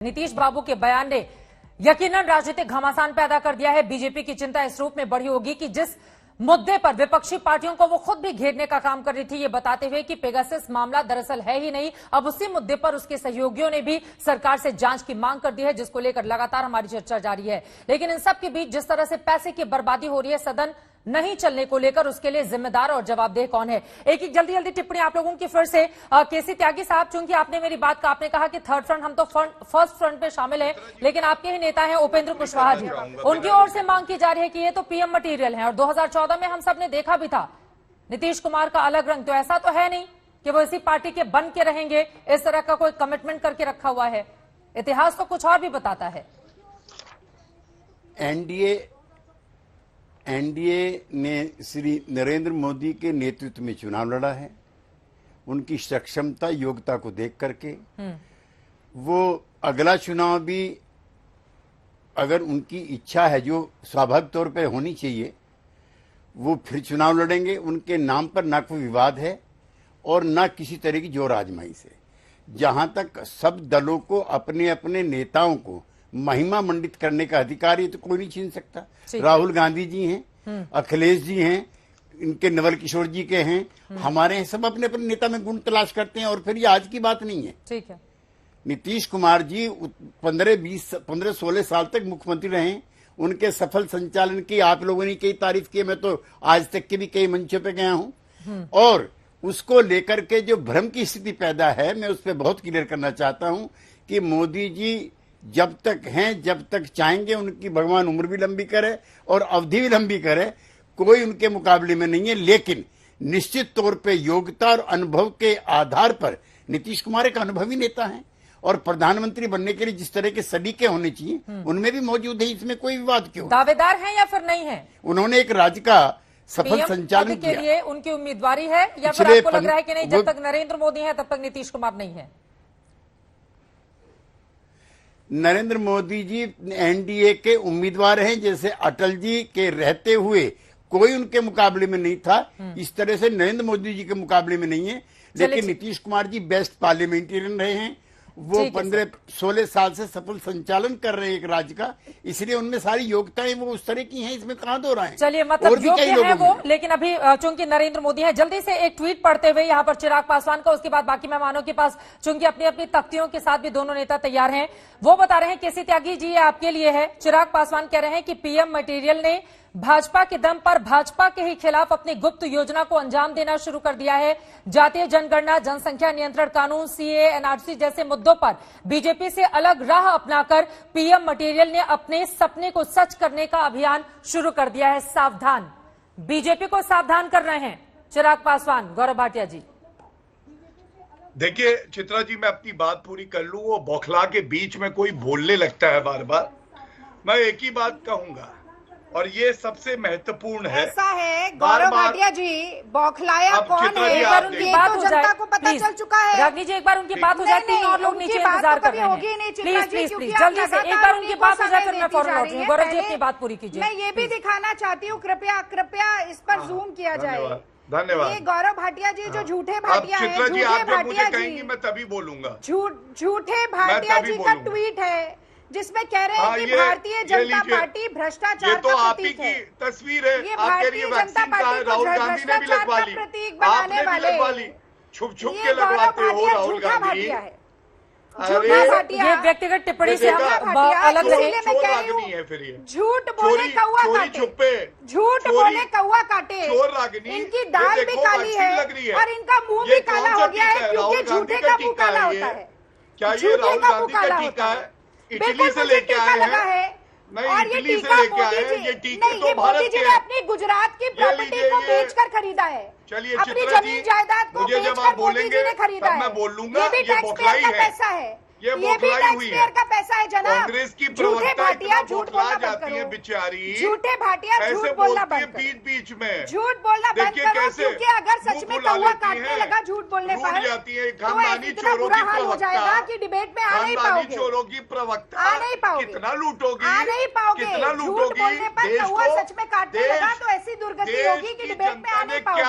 नीतीश बाबू के बयान ने यकीनन राजनीतिक घमासान पैदा कर दिया है। बीजेपी की चिंता इस रूप में बढ़ी होगी कि जिस मुद्दे पर विपक्षी पार्टियों को वो खुद भी घेरने का काम कर रही थी, ये बताते हुए कि पेगासस मामला दरअसल है ही नहीं। अब उसी मुद्दे पर उसके सहयोगियों ने भी सरकार से जांच की मांग कर दी है, जिसको लेकर लगातार हमारी चर्चा जारी है। लेकिन इन सब के बीच जिस तरह से पैसे की बर्बादी हो रही है, सदन नहीं चलने को लेकर उसके लिए जिम्मेदार और जवाबदेह कौन है? एक जल्दी टिप्पणी आप लोगों की फिर से। केसी त्यागी साहब, चूंकि आपने मेरी बात का आपने कहा कि थर्ड फ्रंट, हम तो फर्स्ट फ्रंट पे शामिल हैं, लेकिन आपके ही नेता हैं उपेंद्र कुशवाहा जी, उनकी ओर से मांग की जा रही है कि ये तो पीएम मटेरियल है और 2014 में हम सब ने देखा भी था नीतीश कुमार का अलग रंग। तो ऐसा तो है नहीं कि वो इसी पार्टी के बन के रहेंगे, इस तरह का कोई कमिटमेंट करके रखा हुआ है। इतिहास तो कुछ और भी बताता है। एनडीए ने श्री नरेंद्र मोदी के नेतृत्व में चुनाव लड़ा है। उनकी सक्षमता योग्यता को देख करके वो अगला चुनाव भी, अगर उनकी इच्छा है जो स्वाभाविक तौर पर होनी चाहिए, वो फिर चुनाव लड़ेंगे। उनके नाम पर ना कोई विवाद है और ना किसी तरह की जोर आजमाई से। जहां तक सब दलों को अपने अपने नेताओं को महिमा मंडित करने का अधिकार, ये तो कोई नहीं छीन सकता। राहुल गांधी जी हैं, अखिलेश जी हैं, इनके नवल किशोर जी के हैं, हमारे हैं, सब अपने अपने नेता में गुण तलाश करते हैं। और फिर ये आज की बात नहीं है। ठीक है। नीतीश कुमार जी 15-16 साल तक मुख्यमंत्री रहे। उनके सफल संचालन की आप लोगों ने कई तारीफ की, मैं तो आज तक के भी कई मंचों पे गया हूं। और उसको लेकर के जो भ्रम की स्थिति पैदा है, मैं उस पर बहुत क्लियर करना चाहता हूं कि मोदी जी जब तक हैं, जब तक चाहेंगे, उनकी भगवान उम्र भी लंबी करे और अवधि भी लंबी करे, कोई उनके मुकाबले में नहीं है। लेकिन निश्चित तौर पे योग्यता और अनुभव के आधार पर नीतीश कुमार एक अनुभवी नेता हैं और प्रधानमंत्री बनने के लिए जिस तरह के सलीके होने चाहिए उनमें भी मौजूद है। इसमें कोई विवाद क्यों? दावेदार हैं या फिर नहीं है? उन्होंने एक राज्य का सफल संचालन के लिए उनकी उम्मीदवारी है या फिर आपको लग रहा है कि नहीं, जब तक नरेंद्र मोदी है तब तक नीतीश कुमार नहीं है? नरेंद्र मोदी जी एनडीए के उम्मीदवार हैं। जैसे अटल जी के रहते हुए कोई उनके मुकाबले में नहीं था, इस तरह से नरेंद्र मोदी जी के मुकाबले में नहीं है। लेकिन नीतीश कुमार जी बेस्ट पार्लियामेंटेरियन रहे हैं। वो 15-16 साल से सफल संचालन कर रहे हैं एक राज्य का, इसलिए उनमें सारी योग्यताएं वो उस तरह की हैं, इसमें कहां दो रहे हैं। चलिए, मतलब योग्य है वो। लेकिन अभी चूंकि नरेंद्र मोदी है, जल्दी से एक ट्वीट पढ़ते हुए यहाँ पर चिराग पासवान का, उसके बाद बाकी मेहमानों के पास, चूंकि अपनी अपनी तख्तियों के साथ भी दोनों नेता तैयार हैं, वो बता रहे हैं। केसी त्यागी जी, ये आपके लिए है। चिराग पासवान कह रहे हैं कि पीएम मटेरियल ने भाजपा के दम पर भाजपा के ही खिलाफ अपनी गुप्त योजना को अंजाम देना शुरू कर दिया है। जातीय जनगणना, जनसंख्या नियंत्रण कानून, सीए, एनआरसी जैसे मुद्दों पर बीजेपी से अलग राह अपनाकर पीएम मटेरियल ने अपने सपने को सच करने का अभियान शुरू कर दिया है। सावधान, बीजेपी को सावधान कर रहे हैं चिराग पासवान। गौरव भाटिया जी, देखिए चित्रा जी, मैं अपनी बात पूरी कर लूं। वो बौखला के बीच में कोई बोलने लगता है बार बार। मैं एक ही बात कहूंगा और ये सबसे महत्वपूर्ण है। ऐसा है गौरव भाटिया जी, बौखलाया कौन है? एक बार उनकी बात हो जाए, जनता को पता चल चुका है। रागनी जी, एक बार उनकी बात हो जाए, तीन और लोग नीचे इंतजार कर रहे हैं। प्लीज प्लीज प्लीज जल्दी से एक बार उनकी बात हो जाए, फिर मैं फौरन लौट रही हूँ। गौरव जी, अपनी बात पूरी कीजिए। मैं ये भी दिखाना चाहती हूँ, कृपया इस पर जूम किया जाए। धन्यवाद। ये गौरव भाटिया जी जो झूठे भाटिया हैं, झूठे भाटिया जी, मैं तभी बोलूंगा। झूठे भाटिया जी का ट्वीट है जिसमें कह रहे हैं कि भारतीय जनता पार्टी भ्रष्टाचार का प्रतीक है। तस्वीर है, ये भारतीय जनता पार्टी को भ्रष्टाचार का प्रतीक बनाने वाले छुप के लगवाते हो राहुल गांधी। ये व्यक्तिगत टिप्पणी से हम अलग रहे। झूठ बोले कौवा काटे, झूठ बोले कौवा काटे। इनकी दाल भी काली है और इनका मुंह भी काला हो गया है, क्योंकि झूठे का मुंह काला होता है। क्या ये राहुल गांधी का टीका है? इटली से लेके आए हैं। और ये टीका मोदी जी, ये मोदी जी ने अपनी गुजरात की प्रॉपर्टी को बेचकर खरीदा है। चलिए अपनी जमीन जायदाद को बेचकर मोदी जी ने खरीदा है। मैं बोल लूंगा, ये भी टैक्स पेयर का पैसा है। ये भी टैक्स पेयर का पैसा है जनाब। कांग्रेस की झूठे भाटिया झूठ बोलना बंद जाती है करो। बेचारी, झूठे भाटिया झूठ बोलना बंद करो। बीच बीच में झूठ बोलना बंद करो, क्योंकि अगर सच में कौवा काटने लगा झूठ बोलने पर, तो इतना बुरा हाल हो जाएगा कि डिबेट में आ नहीं पाओगे। चोरों की प्रवक्ता आ नहीं पाओगे, कितना लूटोगी, आ नहीं पाओगे। कितना झूठ बोलने पर कौवा सच में काटने लगा तो ऐसी दुर्गति होगी कि डिबेट में आ नहीं पाओगे।